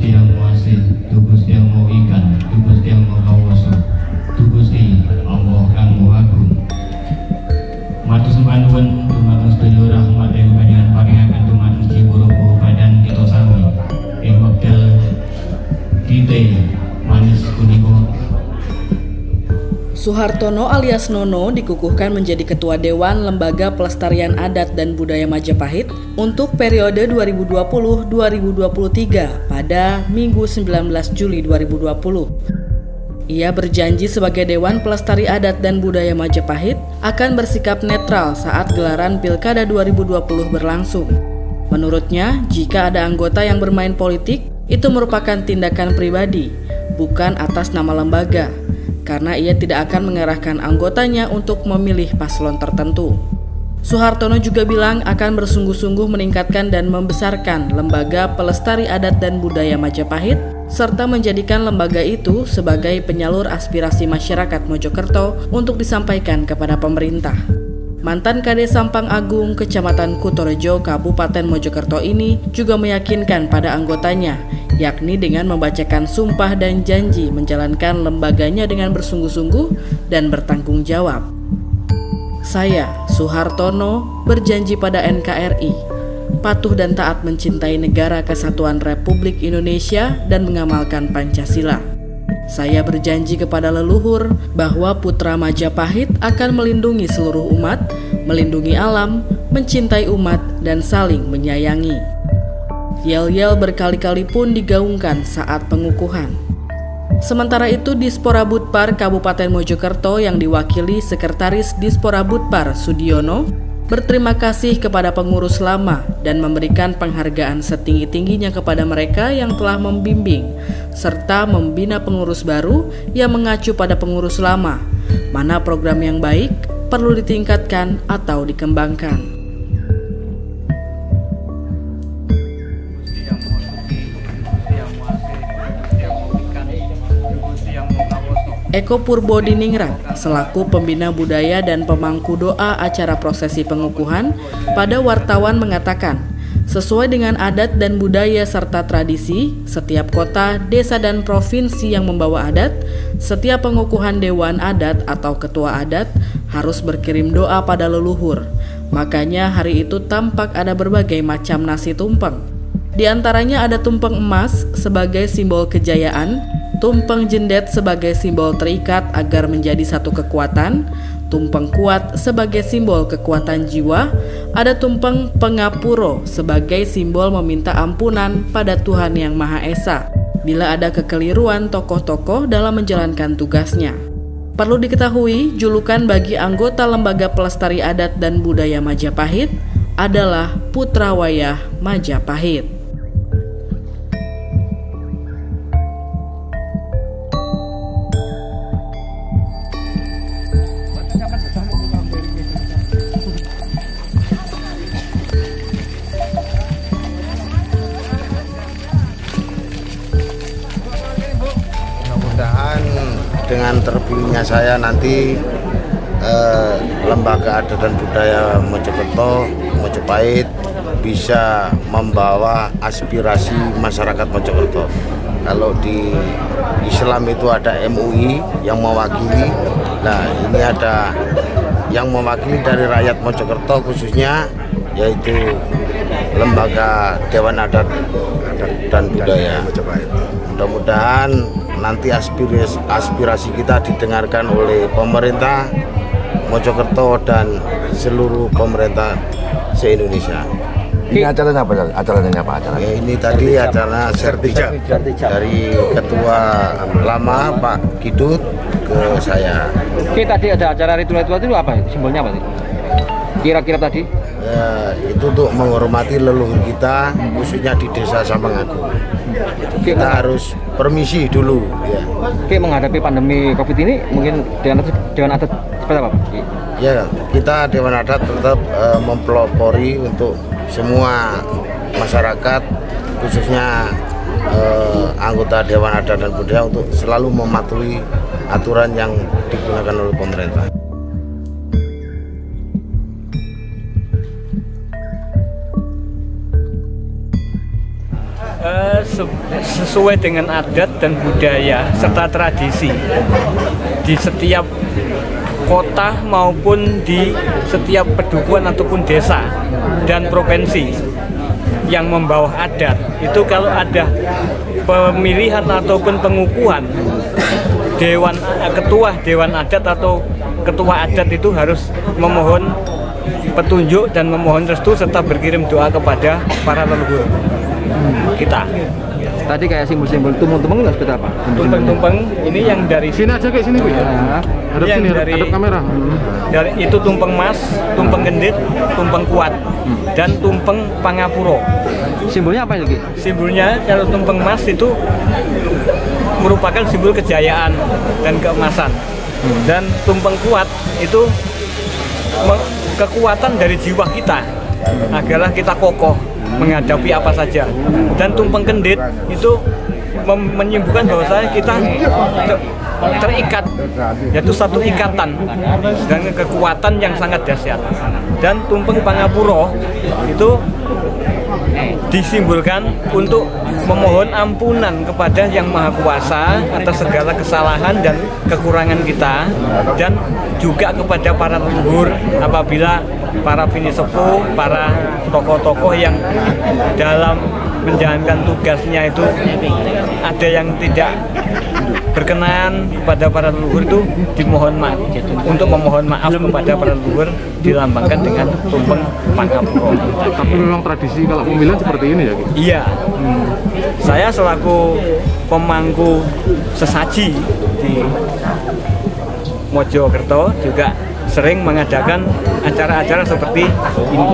Gusti Yang Muasih, Du Gusti Yang Mau Ikan, Du Gusti Yang Mau Kawoso, Du Gusti Allah Kang Maha Agung. Matur sembah nuwun dumateng sedaya rahmat ing panjenengan paringaken dumateng jiwa badan kita sami ing wekdal kita manis punika. Suhartono alias Nono dikukuhkan menjadi Ketua Dewan Lembaga Pelestarian Adat dan Budaya Majapahit untuk periode 2020-2023 pada Minggu 19 Juli 2020. Ia berjanji sebagai Dewan Pelestari Adat dan Budaya Majapahit akan bersikap netral saat gelaran Pilkada 2020 berlangsung. Menurutnya, jika ada anggota yang bermain politik, itu merupakan tindakan pribadi, bukan atas nama lembaga, karena ia tidak akan mengarahkan anggotanya untuk memilih paslon tertentu. Suhartono juga bilang akan bersungguh-sungguh meningkatkan dan membesarkan Lembaga Pelestari Adat dan Budaya Majapahit, serta menjadikan lembaga itu sebagai penyalur aspirasi masyarakat Mojokerto untuk disampaikan kepada pemerintah. Mantan Kades Sampang Agung, Kecamatan Kutorejo, Kabupaten Mojokerto ini juga meyakinkan pada anggotanya, yakni dengan membacakan sumpah dan janji menjalankan lembaganya dengan bersungguh-sungguh dan bertanggung jawab. Saya, Suhartono, berjanji pada NKRI, patuh dan taat mencintai Negara Kesatuan Republik Indonesia dan mengamalkan Pancasila. Saya berjanji kepada leluhur bahwa putra Majapahit akan melindungi seluruh umat, melindungi alam, mencintai umat, dan saling menyayangi. Yel-yel berkali-kali pun digaungkan saat pengukuhan. Sementara itu, Dispora Budpar Kabupaten Mojokerto yang diwakili Sekretaris Dispora Budpar Sudiono berterima kasih kepada pengurus lama dan memberikan penghargaan setinggi-tingginya kepada mereka yang telah membimbing serta membina pengurus baru yang mengacu pada pengurus lama, mana program yang baik perlu ditingkatkan atau dikembangkan. Eko Purbodiningrat selaku pembina budaya dan pemangku doa acara prosesi pengukuhan pada wartawan mengatakan, sesuai dengan adat dan budaya serta tradisi, setiap kota, desa dan provinsi yang membawa adat, setiap pengukuhan dewan adat atau ketua adat harus berkirim doa pada leluhur. Makanya hari itu tampak ada berbagai macam nasi tumpeng. Di antaranya ada tumpeng emas sebagai simbol kejayaan, tumpeng jendet sebagai simbol terikat agar menjadi satu kekuatan, tumpeng kuat sebagai simbol kekuatan jiwa, ada tumpeng pengapuro sebagai simbol meminta ampunan pada Tuhan Yang Maha Esa bila ada kekeliruan tokoh-tokoh dalam menjalankan tugasnya. Perlu diketahui, julukan bagi anggota Lembaga Pelestari Adat dan Budaya Majapahit adalah Putra Wayah Majapahit. Dengan terpilihnya saya nanti Lembaga Adat dan Budaya Mojokerto, Majapahit bisa membawa aspirasi masyarakat Mojokerto. Kalau di Islam itu ada MUI yang mewakili, nah ini ada yang mewakili dari rakyat Mojokerto khususnya, yaitu Lembaga Dewan Adat dan Budaya Majapahit. Mudah-mudahan nanti aspirasi kita didengarkan oleh pemerintah Mojokerto dan seluruh pemerintah se-Indonesia. Ini acaranya apa? Acaranya apa? Ya, ini tadi acara sertijab dari Ketua Lama Pak Kidut ke saya. Oke, tadi ada acara ritual-ritual itu apa? Simbolnya apa sih? Kira-kira tadi? Ya, itu untuk menghormati leluhur kita, khususnya di Desa Sampang Agung. Kita harus permisi dulu. Ya. Oke, menghadapi pandemi COVID ini, mungkin Dewan Adat seperti apa, Pak? Ya, kita Dewan Adat tetap mempelopori untuk semua masyarakat, khususnya anggota Dewan Adat dan Budaya untuk selalu mematuhi aturan yang digunakan oleh pemerintah. sesuai dengan adat dan budaya serta tradisi di setiap kota maupun di setiap pedukuhan ataupun desa dan provinsi yang membawa adat. Itu kalau ada pemilihan ataupun pengukuhan ketua dewan adat atau ketua adat itu harus memohon petunjuk dan memohon restu serta berkirim doa kepada para leluhur kita. Tadi kayak simbol-simbol tumpeng-tumpeng nggak seperti apa? Tumpeng-tumpeng ini yang dari Sini aja kayak sini Bu ya. Hadap yang sini, dari hadap kamera. dari itu tumpeng mas, tumpeng gendit, tumpeng kuat, dan tumpeng pangapuro. Simbolnya apa ini? Simbolnya kalau tumpeng mas itu merupakan simbol kejayaan dan keemasan, dan tumpeng kuat itu kekuatan dari jiwa kita agarlah kita kokoh menghadapi apa saja, dan tumpeng kendit itu menyembuhkan bahwasanya kita terikat, yaitu satu ikatan dan kekuatan yang sangat dahsyat. Dan tumpeng pangapuro itu disimbolkan untuk memohon ampunan kepada Yang Maha Kuasa atas segala kesalahan dan kekurangan kita, dan juga kepada para leluhur apabila para bini sepuh, para tokoh-tokoh yang dalam menjalankan tugasnya itu ada yang tidak berkenan kepada para leluhur, itu dimohon maaf. Untuk memohon maaf kepada para leluhur dilambangkan dengan tumpeng pangapuro. Tapi memang tradisi kalau pemilihan seperti ini ya Ki? Iya. Saya selaku pemangku sesaji di Mojokerto juga sering mengadakan acara-acara seperti ini.